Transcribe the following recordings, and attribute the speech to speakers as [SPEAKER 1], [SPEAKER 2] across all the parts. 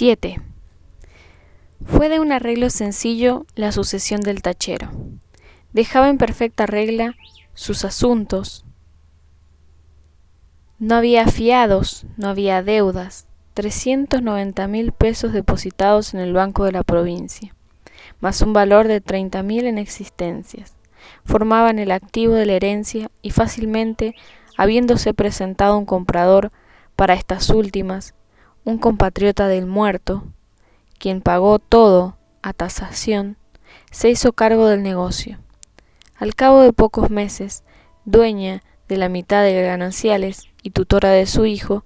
[SPEAKER 1] 7. Fue de un arreglo sencillo la sucesión del tachero. Dejaba en perfecta regla sus asuntos. No había fiados, no había deudas. 390.000 pesos depositados en el banco de la provincia, más un valor de 30.000 en existencias. Formaban el activo de la herencia y fácilmente, habiéndose presentado un comprador para estas últimas, un compatriota del muerto, quien pagó todo a tasación, se hizo cargo del negocio. Al cabo de pocos meses, dueña de la mitad de gananciales y tutora de su hijo,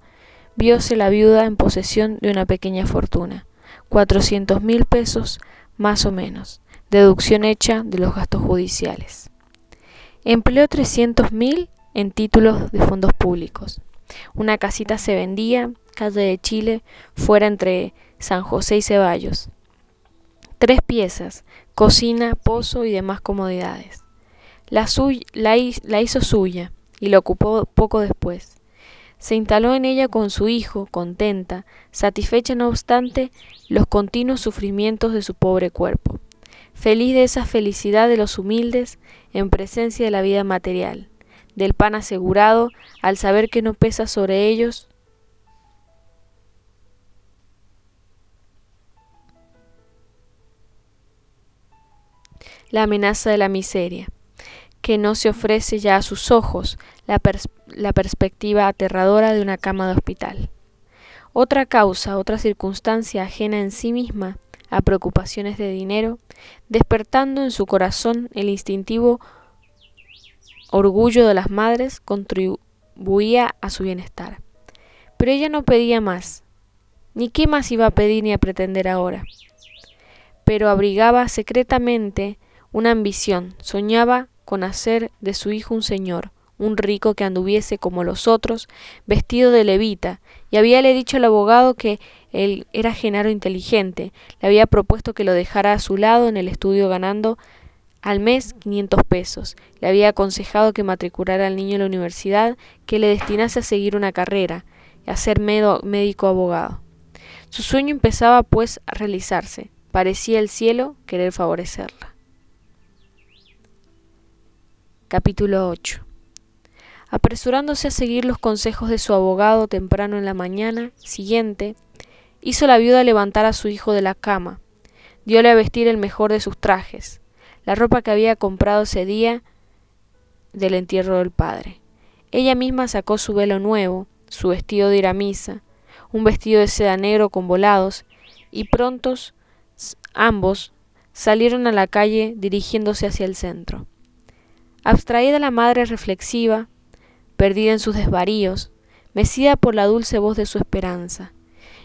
[SPEAKER 1] vióse la viuda en posesión de una pequeña fortuna, 400.000 pesos más o menos, deducción hecha de los gastos judiciales. Empleó 300.000 en títulos de fondos públicos. Una casita se vendía, calle de Chile, fuera entre San José y Ceballos. 3 piezas, cocina, pozo y demás comodidades. La hizo suya y la ocupó poco después. Se instaló en ella con su hijo, contenta, satisfecha no obstante los continuos sufrimientos de su pobre cuerpo, feliz de esa felicidad de los humildes en presencia de la vida material, del pan asegurado al saber que no pesa sobre ellos la amenaza de la miseria, que no se ofrece ya a sus ojos la perspectiva aterradora de una cama de hospital. Otra causa, otra circunstancia ajena en sí misma a preocupaciones de dinero, despertando en su corazón el instintivo orgullo de las madres, contribuía a su bienestar. Pero ella no pedía más, ni qué más iba a pedir ni a pretender ahora. Pero abrigaba secretamente una ambición, soñaba con hacer de su hijo un señor, un rico que anduviese como los otros, vestido de levita, y habíale dicho al abogado que él era Genaro inteligente, le había propuesto que lo dejara a su lado en el estudio ganando al mes 500 pesos, le había aconsejado que matriculara al niño en la universidad, que le destinase a seguir una carrera, a ser médico abogado. Su sueño empezaba pues a realizarse, parecía el cielo querer favorecerla. Capítulo 8. Apresurándose a seguir los consejos de su abogado temprano en la mañana siguiente, hizo la viuda levantar a su hijo de la cama, diole a vestir el mejor de sus trajes, la ropa que había comprado ese día del entierro del padre. Ella misma sacó su velo nuevo, su vestido de ir a misa, un vestido de seda negro con volados, y prontos ambos salieron a la calle dirigiéndose hacia el centro. Abstraída la madre reflexiva, perdida en sus desvaríos, mecida por la dulce voz de su esperanza,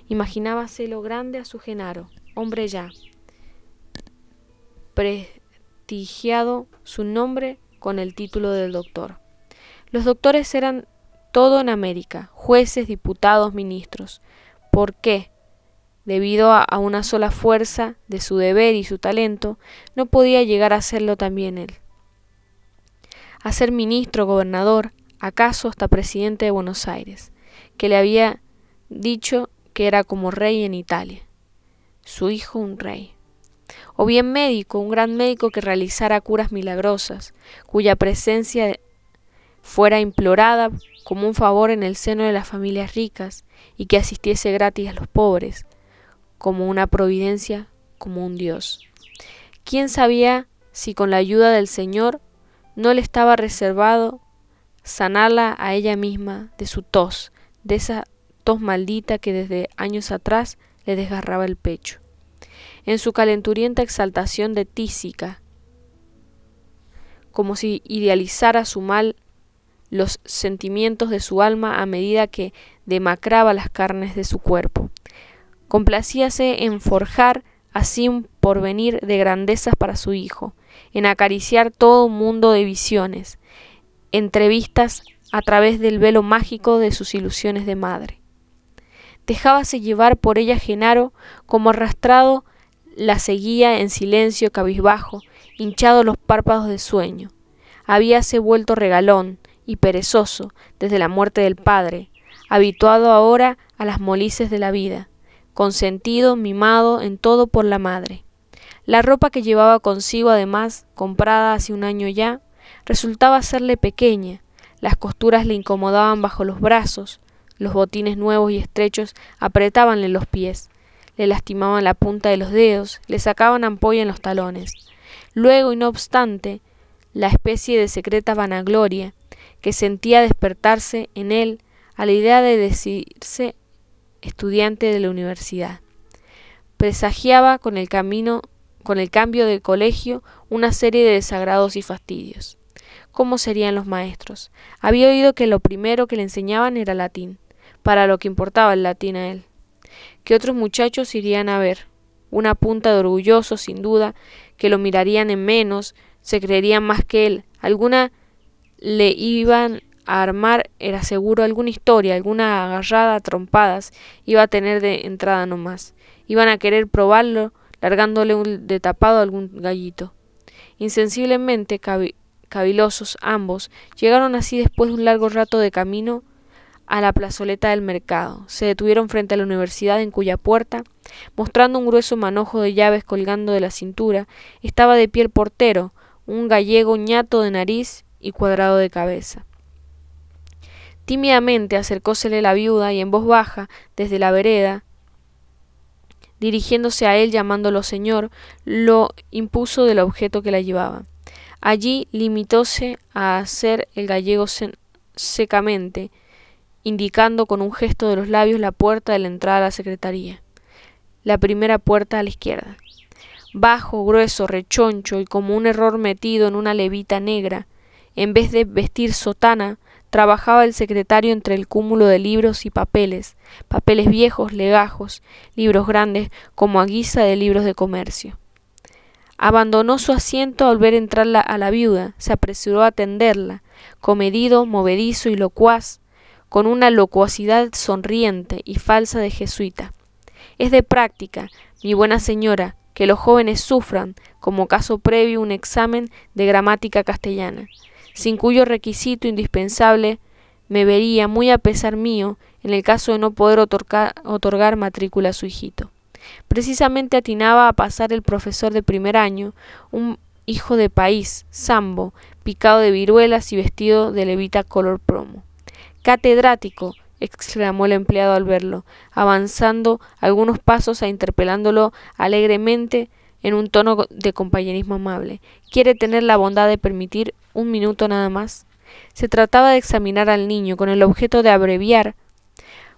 [SPEAKER 1] imaginábaselo grande a su Genaro, hombre ya, prestigiado su nombre con el título del doctor. Los doctores eran todo en América, jueces, diputados, ministros. ¿Por qué? Debido a una sola fuerza de su deber y su talento, no podía llegar a serlo también él. A ser ministro, gobernador, acaso hasta presidente de Buenos Aires, que le había dicho que era como rey en Italia. Su hijo un rey. O bien médico, un gran médico que realizara curas milagrosas, cuya presencia fuera implorada como un favor en el seno de las familias ricas y que asistiese gratis a los pobres, como una providencia, como un Dios. ¿Quién sabía si con la ayuda del Señor no le estaba reservado sanarla a ella misma de su tos, de esa tos maldita que desde años atrás le desgarraba el pecho? En su calenturienta exaltación de tísica, como si idealizara su mal los sentimientos de su alma a medida que demacraba las carnes de su cuerpo. Complacíase en forjar así un porvenir de grandezas para su hijo, en acariciar todo un mundo de visiones, entrevistas a través del velo mágico de sus ilusiones de madre. Dejábase llevar por ella Genaro, como arrastrado la seguía en silencio cabizbajo, hinchados los párpados de sueño. Habíase vuelto regalón y perezoso desde la muerte del padre, habituado ahora a las molicies de la vida, consentido, mimado en todo por la madre. La ropa que llevaba consigo, además, comprada hace un año ya, resultaba serle pequeña, las costuras le incomodaban bajo los brazos, los botines nuevos y estrechos apretábanle los pies, le lastimaban la punta de los dedos, le sacaban ampolla en los talones. Luego, y no obstante, la especie de secreta vanagloria que sentía despertarse en él a la idea de decirse estudiante de la universidad, presagiaba con el cambio de colegio una serie de desagrados y fastidios. ¿Cómo serían los maestros? Había oído que lo primero que le enseñaban era latín, para lo que importaba el latín a él. Que otros muchachos irían a ver, una punta de orgullosos sin duda, que lo mirarían en menos, se creerían más que él, alguna le iban a armar, era seguro, alguna historia, alguna agarrada a trompadas iba a tener de entrada nomás, iban a querer probarlo, largándole de tapado a algún gallito. Insensiblemente, cavilosos ambos, llegaron así después de un largo rato de camino a la plazoleta del mercado. Se detuvieron frente a la universidad, en cuya puerta, mostrando un grueso manojo de llaves colgando de la cintura, estaba de pie el portero, un gallego ñato de nariz y cuadrado de cabeza. Tímidamente acercósele la viuda y en voz baja, desde la vereda, dirigiéndose a él, llamándolo señor, lo impuso del objeto que la llevaba. Allí limitóse a hacer el gallego secamente, indicando con un gesto de los labios la puerta de la entrada a la secretaría. La primera puerta a la izquierda. Bajo, grueso, rechoncho y como un error metido en una levita negra, en vez de vestir sotana, trabajaba el secretario entre el cúmulo de libros y papeles viejos, legajos, libros grandes como a guisa de libros de comercio. Abandonó su asiento al ver entrar a la viuda, se apresuró a atenderla, comedido, movedizo y locuaz, con una locuacidad sonriente y falsa de jesuita. Es de práctica, mi buena señora, que los jóvenes sufran, como caso previo, un examen de gramática castellana, sin cuyo requisito indispensable me vería, muy a pesar mío, en el caso de no poder otorgar matrícula a su hijito. Precisamente atinaba a pasar el profesor de primer año, un hijo de país, sambo, picado de viruelas y vestido de levita color plomo. —¡Catedrático! —exclamó el empleado al verlo, avanzando algunos pasos e interpelándolo alegremente en un tono de compañerismo amable. —¿Quiere tener la bondad de permitir un minuto nada más? Se trataba de examinar al niño con el objeto de abreviar.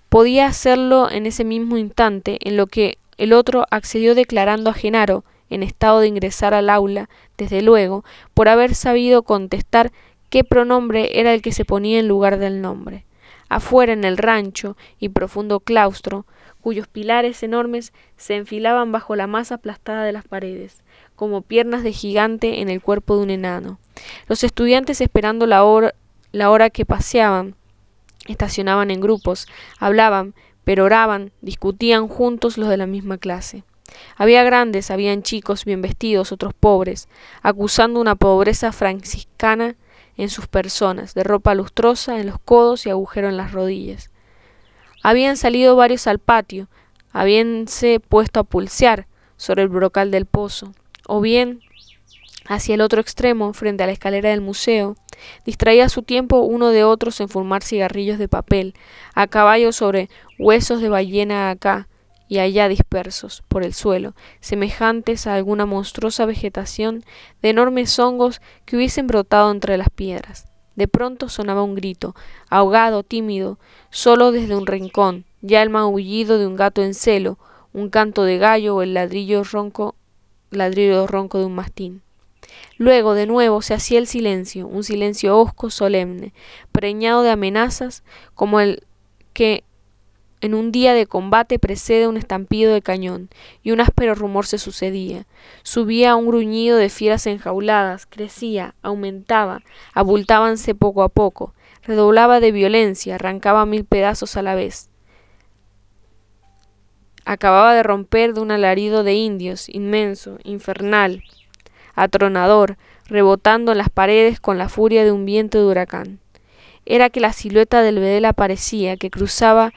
[SPEAKER 1] Podía hacerlo en ese mismo instante, en lo que el otro accedió declarando a Genaro, en estado de ingresar al aula, desde luego, por haber sabido contestar qué pronombre era el que se ponía en lugar del nombre. Afuera, en el rancho y profundo claustro, cuyos pilares enormes se enfilaban bajo la masa aplastada de las paredes, como piernas de gigante en el cuerpo de un enano. Los estudiantes, esperando la hora que paseaban, estacionaban en grupos, hablaban, peroraban, discutían juntos los de la misma clase. Había grandes, habían chicos, bien vestidos, otros pobres, acusando una pobreza franciscana en sus personas, de ropa lustrosa en los codos y agujero en las rodillas. Habían salido varios al patio, habíanse puesto a pulsear sobre el brocal del pozo, o bien, hacia el otro extremo, frente a la escalera del museo, distraía su tiempo uno de otros en fumar cigarrillos de papel, a caballo sobre huesos de ballena acá y allá dispersos por el suelo, semejantes a alguna monstruosa vegetación de enormes hongos que hubiesen brotado entre las piedras. De pronto sonaba un grito, ahogado, tímido, solo desde un rincón, ya el maullido de un gato en celo, un canto de gallo o el ladrido ronco de un mastín. Luego, de nuevo, se hacía el silencio, un silencio hosco, solemne, preñado de amenazas, como el que en un día de combate precede un estampido de cañón, y un áspero rumor se sucedía. Subía un gruñido de fieras enjauladas, crecía, aumentaba, abultábanse poco a poco, redoblaba de violencia, arrancaba 1000 pedazos a la vez. Acababa de romper de un alarido de indios, inmenso, infernal, atronador, rebotando en las paredes con la furia de un viento de huracán. Era que la silueta del bedel aparecía, que cruzaba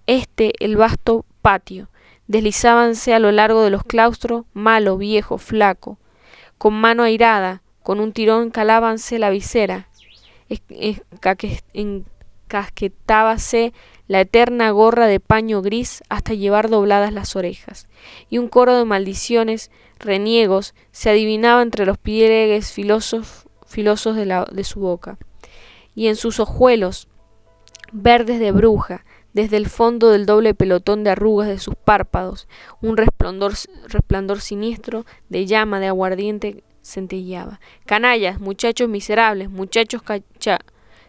[SPEAKER 1] el vasto patio. Deslizábanse a lo largo de los claustros, malo, viejo, flaco. Con mano airada, con un tirón calábanse la visera. Encasquetábase la eterna gorra de paño gris hasta llevar dobladas las orejas. Y un coro de maldiciones, reniegos, se adivinaba entre los pliegues filosos de su boca. Y en sus ojuelos, verdes de bruja, desde el fondo del doble pelotón de arrugas de sus párpados, un resplandor siniestro de llama de aguardiente centelleaba. Canallas, muchachos miserables, muchachos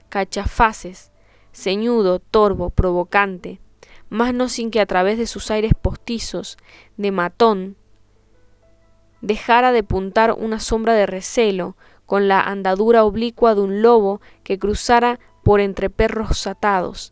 [SPEAKER 1] cachafaces, ceñudo, torvo, provocante, mas no sin que a través de sus aires postizos, de matón, dejara de puntar una sombra de recelo, con la andadura oblicua de un lobo que cruzara por entre perros atados.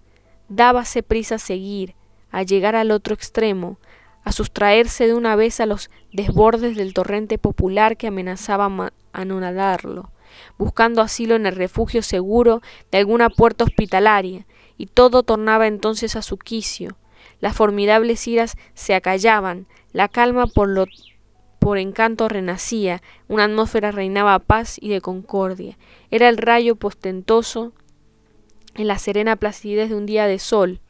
[SPEAKER 1] Dábase prisa a seguir, a llegar al otro extremo, a sustraerse de una vez a los desbordes del torrente popular que amenazaba anonadarlo, buscando asilo en el refugio seguro de alguna puerta hospitalaria, y todo tornaba entonces a su quicio. Las formidables iras se acallaban, la calma por encanto renacía, una atmósfera reinaba paz y de concordia. Era el rayo postentoso en la serena placidez de un día de sol.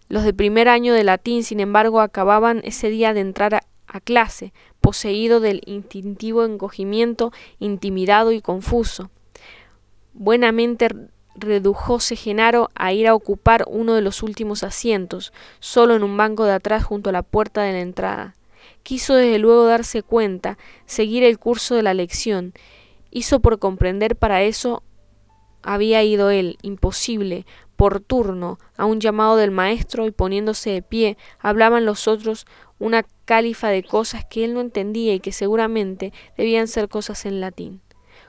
[SPEAKER 1] Los de primer año de latín, sin embargo, acababan ese día de entrar a clase, poseído del instintivo encogimiento, intimidado y confuso. Buenamente redujóse Genaro a ir a ocupar uno de los últimos asientos, solo en un banco de atrás junto a la puerta de la entrada. Quiso desde luego darse cuenta, seguir el curso de la lección. Hizo por comprender para eso había ido él, imposible, por turno, a un llamado del maestro, y poniéndose de pie, hablaban los otros una cálifa de cosas que él no entendía y que seguramente debían ser cosas en latín.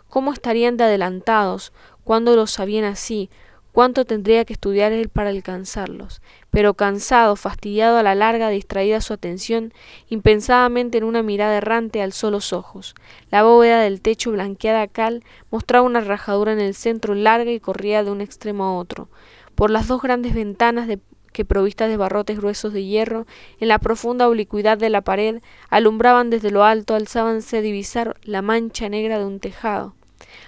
[SPEAKER 1] ¿Cómo estarían de adelantados? ¿Cuándo los sabían así? ¿Cuánto tendría que estudiar él para alcanzarlos? Pero cansado, fastidiado a la larga, distraída su atención, impensadamente en una mirada errante alzó los ojos. La bóveda del techo blanqueada a cal mostraba una rajadura en el centro larga y corría de un extremo a otro. Por las dos grandes ventanas que provistas de barrotes gruesos de hierro, en la profunda oblicuidad de la pared, alumbraban desde lo alto, alzábanse a divisar la mancha negra de un tejado.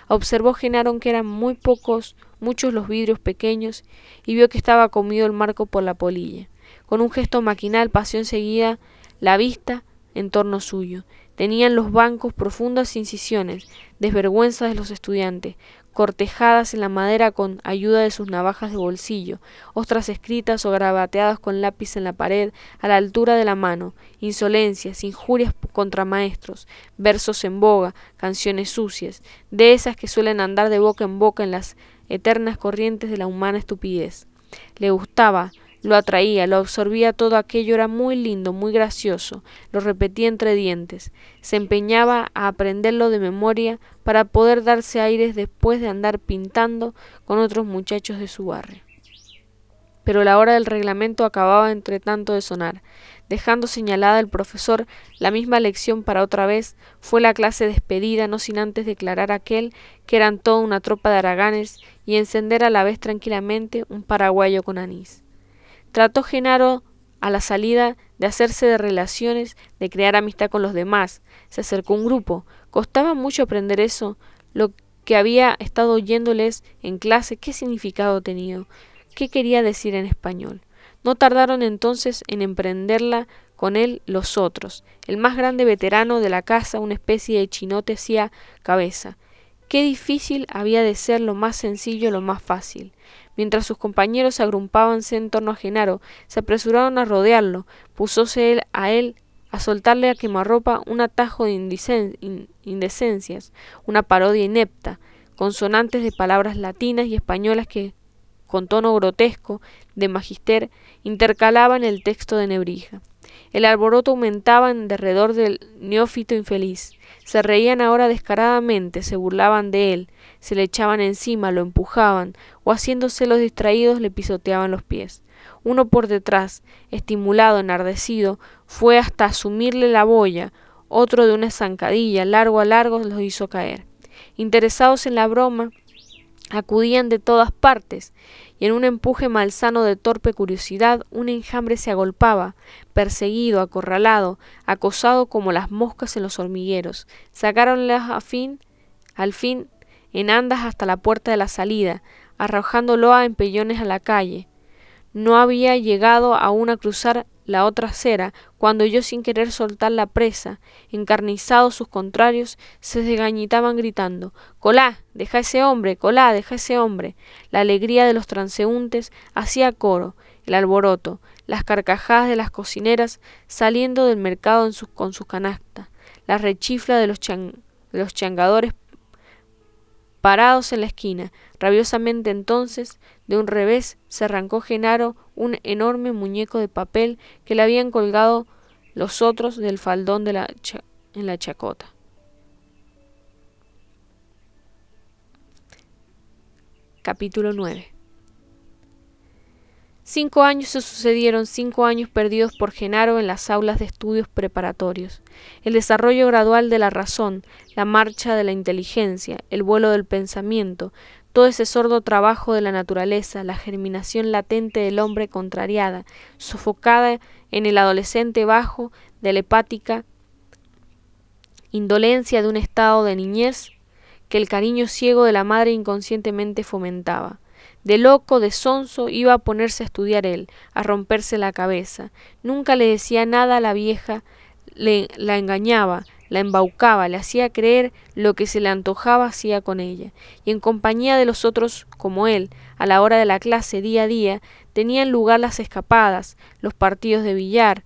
[SPEAKER 1] Observó Genaro que eran muchos los vidrios pequeños, y vio que estaba comido el marco por la polilla. Con un gesto maquinal paseó enseguida la vista en torno suyo. Tenían los bancos profundas incisiones, desvergüenza de los estudiantes, cortejadas en la madera con ayuda de sus navajas de bolsillo, ostras escritas o garabateadas con lápiz en la pared a la altura de la mano, insolencias, injurias contra maestros, versos en boga, canciones sucias, de esas que suelen andar de boca en boca en las eternas corrientes de la humana estupidez. Le gustaba, lo atraía, lo absorbía todo aquello, era muy lindo, muy gracioso, lo repetía entre dientes, se empeñaba a aprenderlo de memoria para poder darse aires después de andar pintando con otros muchachos de su barrio. Pero la hora del reglamento acababa entre tanto de sonar. Dejando señalada el profesor la misma lección para otra vez, fue la clase despedida, no sin antes declarar a aquel que eran toda una tropa de haraganes y encender a la vez tranquilamente un paraguayo con anís. Trató Genaro a la salida de hacerse de relaciones, de crear amistad con los demás. Se acercó un grupo. Costaba mucho aprender eso, lo que había estado oyéndoles en clase, qué significado tenía, qué quería decir en español. No tardaron entonces en emprenderla con él los otros. El más grande veterano de la casa, una especie de chinote, hacía cabeza. Qué difícil había de ser lo más sencillo, lo más fácil. Mientras sus compañeros agrupábanse en torno a Genaro, se apresuraron a rodearlo. Púsose él a soltarle a quemarropa un atajo de indecencias, una parodia inepta, consonantes de palabras latinas y españolas que, con tono grotesco, de magister, intercalaban el texto de Nebrija. El alboroto aumentaba en derredor del neófito infeliz. Se reían ahora descaradamente, se burlaban de él, se le echaban encima, lo empujaban, o haciéndose los distraídos le pisoteaban los pies. Uno por detrás, estimulado, enardecido, fue hasta asumirle la boya, otro de una zancadilla, largo a largo los hizo caer. Interesados en la broma, Acudían de todas partes, y en un empuje malsano de torpe curiosidad un enjambre se agolpaba, perseguido, acorralado, acosado como las moscas en los hormigueros. Sacáronlas al fin en andas hasta la puerta de la salida, arrojándolo a empellones a la calle. No había llegado aún a cruzar la otra acera, cuando yo, sin querer soltar la presa, encarnizados sus contrarios, se desgañitaban gritando: «¡Colá! ¡Deja ese hombre! ¡Colá! ¡Deja ese hombre!». La alegría de los transeúntes hacía coro, el alboroto, las carcajadas de las cocineras saliendo del mercado con sus canastas, la rechifla de los changadores parados en la esquina. Rabiosamente entonces, de un revés, se arrancó Genaro un enorme muñeco de papel que le habían colgado los otros del faldón en la chacota. Capítulo 9. 5 años se sucedieron, 5 años perdidos por Genaro en las aulas de estudios preparatorios. El desarrollo gradual de la razón, la marcha de la inteligencia, el vuelo del pensamiento, todo ese sordo trabajo de la naturaleza, la germinación latente del hombre contrariada, sofocada en el adolescente bajo de la hepática indolencia de un estado de niñez que el cariño ciego de la madre inconscientemente fomentaba. De loco, de sonso, iba a ponerse a estudiar él, a romperse la cabeza. Nunca le decía nada a la vieja, la engañaba, la embaucaba, le hacía creer lo que se le antojaba hacía con ella. Y en compañía de los otros como él, a la hora de la clase, día a día, tenían lugar las escapadas, los partidos de billar,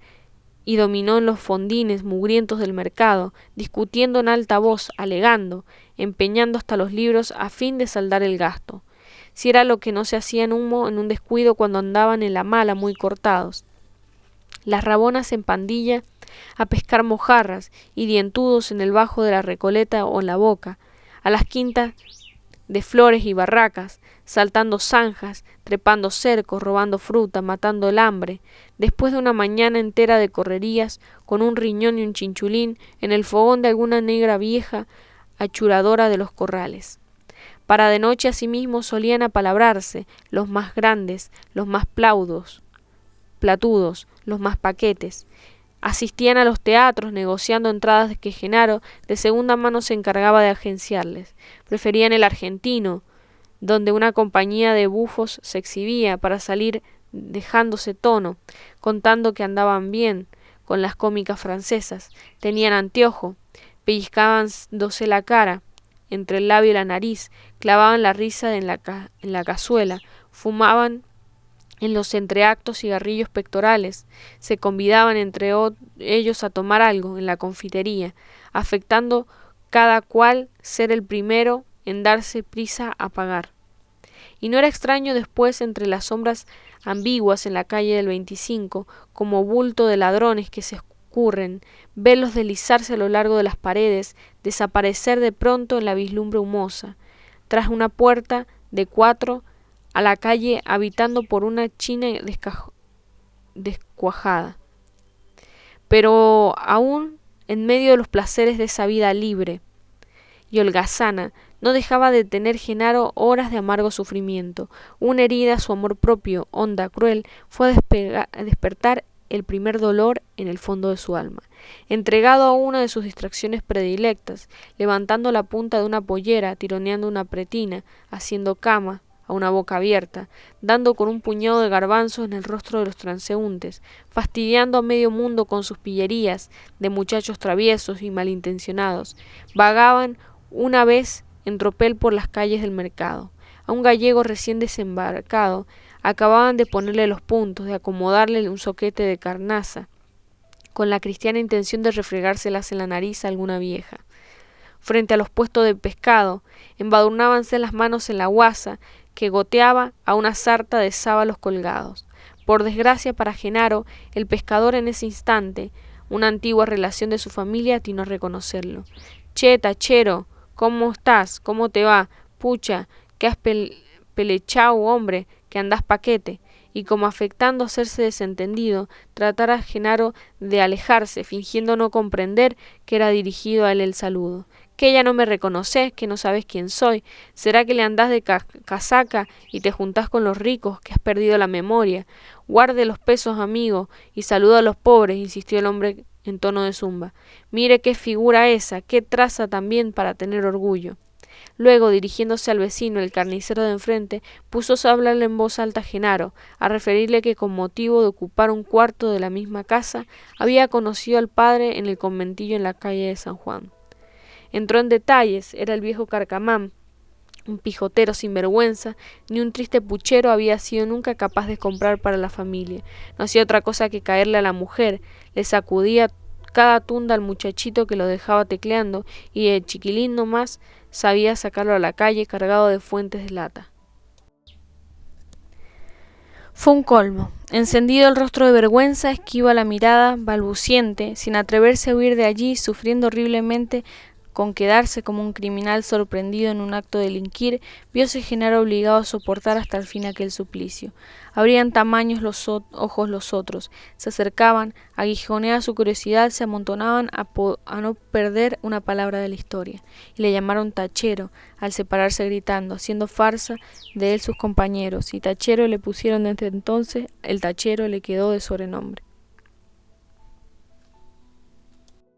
[SPEAKER 1] y dominó en los fondines mugrientos del mercado, discutiendo en alta voz, alegando, empeñando hasta los libros a fin de saldar el gasto. Si era lo que no se hacía en un descuido cuando andaban en la mala muy cortados. Las rabonas en pandilla a pescar mojarras y dientudos en el bajo de la Recoleta o en la Boca, a las quintas de Flores y Barracas, saltando zanjas, trepando cercos, robando fruta, matando el hambre, después de una mañana entera de correrías, con un riñón y un chinchulín en el fogón de alguna negra vieja achuradora de los corrales. Para de noche asimismo solían apalabrarse los más grandes, los más platudos, los más paquetes. Asistían a los teatros negociando entradas que Genaro de segunda mano se encargaba de agenciarles. Preferían el Argentino, donde una compañía de bufos se exhibía para salir dejándose tono, contando que andaban bien con las cómicas francesas. Tenían anteojo, pellizcándose la cara entre el labio y la nariz, clavaban la risa en la cazuela, fumaban en los entreactos cigarrillos pectorales, se convidaban entre ellos a tomar algo en la confitería, afectando cada cual ser el primero en darse prisa a pagar. Y no era extraño después, entre las sombras ambiguas en la calle del 25, como bulto de ladrones que se escurren, verlos deslizarse a lo largo de las paredes, desaparecer de pronto en la vislumbre humosa, tras una puerta de 4 a la calle, habitando por una china descuajada. Pero aún en medio de los placeres de esa vida libre y holgazana, no dejaba de tener Genaro horas de amargo sufrimiento. Una herida a su amor propio, honda, cruel, fue a despertar el primer dolor en el fondo de su alma. Entregado a una de sus distracciones predilectas, levantando la punta de una pollera, tironeando una pretina, haciendo cama a una boca abierta, dando con un puñado de garbanzos en el rostro de los transeúntes, fastidiando a medio mundo con sus pillerías de muchachos traviesos y malintencionados, vagaban una vez en tropel por las calles del mercado. A un gallego recién desembarcado acababan de ponerle los puntos, de acomodarle un soquete de carnaza, con la cristiana intención de refregárselas en la nariz a alguna vieja. Frente a los puestos de pescado, embadurnábanse las manos en la guasa que goteaba a una sarta de sábalos colgados. Por desgracia para Genaro, el pescador en ese instante, una antigua relación de su familia, atinó a reconocerlo. «Che, tachero, ¿cómo estás? ¿Cómo te va? Pucha, que has pelechao, hombre, que andás paquete». Y como afectando hacerse desentendido, tratara Genaro de alejarse, fingiendo no comprender que era dirigido a él el saludo. ¿Que ya no me reconoces, que no sabes quién soy? ¿Será que le andás de casaca y te juntás con los ricos, que has perdido la memoria? Guarde los pesos, amigo, y saluda a los pobres, insistió el hombre en tono de zumba. Mire qué figura esa, qué traza también para tener orgullo. Luego, dirigiéndose al vecino, el carnicero de enfrente, púsose a hablarle en voz alta a Genaro, a referirle que con motivo de ocupar un cuarto de la misma casa, había conocido al padre en el conventillo en la calle de San Juan. Entró en detalles, era el viejo Carcamán, un pijotero sin vergüenza, ni un triste puchero había sido nunca capaz de comprar para la familia. No hacía otra cosa que caerle a la mujer, le sacudía cada tunda al muchachito que lo dejaba tecleando, y el chiquilín nomás sabía sacarlo a la calle cargado de fuentes de lata. Fue un colmo. Encendido el rostro de vergüenza, esquiva la mirada, balbuciente, sin atreverse a huir de allí, sufriendo horriblemente con quedarse como un criminal sorprendido en un acto de delinquir, vióse Genaro obligado a soportar hasta el fin aquel suplicio. Abrían tamaños los ojos los otros, se acercaban, aguijoneada su curiosidad, se amontonaban a no perder una palabra de la historia, y le llamaron tachero, al separarse gritando, haciendo farsa de él sus compañeros, y tachero le pusieron desde entonces, el tachero le quedó de sobrenombre.